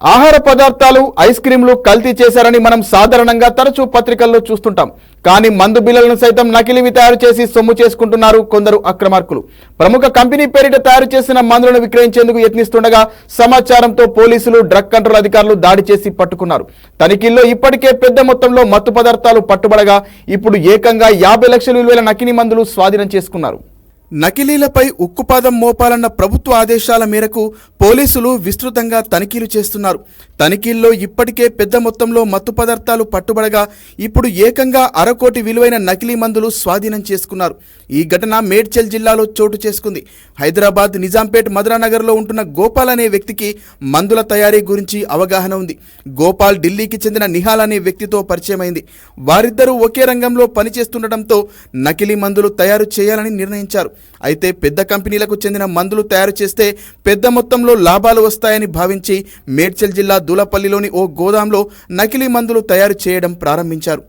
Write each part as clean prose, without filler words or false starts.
ఆహార పదార్థాలు ఐస్ క్రీంలు కల్తీ చేశారని మనం సాధారణంగా తరచూ పత్రికల్లో చూస్తుంటాం. కానీ మందు బిళ్ళలను సైతం నకిలీవి తయారు చేసి సొమ్ము చేసుకుంటున్నారు కొందరు అక్రమార్కులు. ప్రముఖ కంపెనీ పేరిట తయారు చేసిన మందులను విక్రయించేందుకు యత్నిస్తుండగా సమాచారంతో పోలీసులు డ్రగ్ కంట్రోల్ అధికారులు దాడి చేసి పట్టుకున్నారు. తనిఖీల్లో ఇప్పటికే పెద్ద మొత్తంలో మత్తు పదార్థాలు పట్టుబడగా ఇప్పుడు ఏకంగా 50 లక్షల విలువైన నకిలీ మందులు స్వాధీనం చేసుకున్నారు. నకిలీలపై ఉక్కుపాదం మోపాలన్న ప్రభుత్వ ఆదేశాల మేరకు పోలీసులు విస్తృతంగా తనిఖీలు చేస్తున్నారు. తనిఖీల్లో ఇప్పటికే పెద్ద మొత్తంలో మత్తు పదార్థాలు పట్టుబడగా ఇప్పుడు ఏకంగా 1/2 కోటి విలువైన నకిలీ మందులు స్వాధీనం చేసుకున్నారు. ఈ ఘటన మేడ్చల్ జిల్లాలో చోటు చేసుకుంది. హైదరాబాద్ నిజాంపేట్ మధురానగర్లో ఉంటున్న గోపాల్ అనే వ్యక్తికి మందుల తయారీ గురించి అవగాహన ఉంది. గోపాల్ ఢిల్లీకి చెందిన నిహాల్ అనే వ్యక్తితో పరిచయమైంది. వారిద్దరూ ఒకే రంగంలో పనిచేస్తుండటంతో నకిలీ మందులు తయారు చేయాలని నిర్ణయించారు. అయితే పెద్ద కంపెనీలకు చెందిన మందులు తయారు చేస్తే పెద్ద మొత్తంలో లాభాలు వస్తాయని భావించి మేడ్చల్ జిల్లా దూలపల్లిలోని ఓ గోదాంలో నకిలీ మందులు తయారు చేయడం ప్రారంభించారు.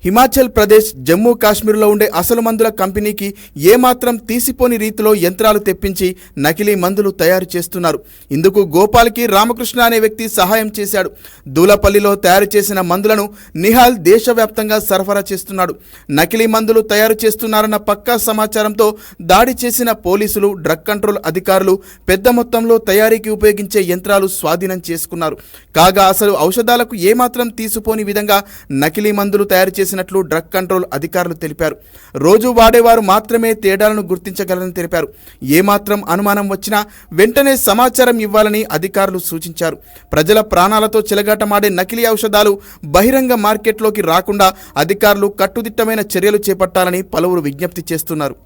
హిమాచల్ ప్రదేశ్, జమ్మూ కాశ్మీర్లో ఉండే అసలు మందుల కంపెనీకి ఏమాత్రం తీసిపోని రీతిలో యంత్రాలు తెప్పించి నకిలీ మందులు తయారు చేస్తున్నారు. ఇందుకు గోపాల్కి రామకృష్ణ అనే వ్యక్తి సహాయం చేశాడు. దూలపల్లిలో తయారు చేసిన మందులను నిహాల్ దేశవ్యాప్తంగా సరఫరా చేస్తున్నాడు. నకిలీ మందులు తయారు చేస్తున్నారన్న పక్కా సమాచారంతో దాడి చేసిన పోలీసులు, డ్రగ్ కంట్రోల్ అధికారులు పెద్ద మొత్తంలో తయారీకి ఉపయోగించే యంత్రాలు స్వాధీనం చేసుకున్నారు. కాగా అసలు ఔషధాలకు ఏమాత్రం తీసిపోని విధంగా నకిలీ మందులు తయారు చేసినట్లు డ్రగ్ కంట్రోల్ అధికారులు తెలిపారు. రోజు వాడేవారు మాత్రమే తేడాలను గుర్తించగలరని తెలిపారు. ఏమాత్రం అనుమానం వచ్చినా వెంటనే సమాచారం ఇవ్వాలని అధికారులు సూచించారు. ప్రజల ప్రాణాలతో చెలగాటమాడే నకిలీ ఔషధాలు బహిరంగ మార్కెట్లోకి రాకుండా అధికారులు కట్టుదిట్టమైన చర్యలు చేపట్టాలని పలువురు విజ్ఞప్తి చేస్తున్నారు.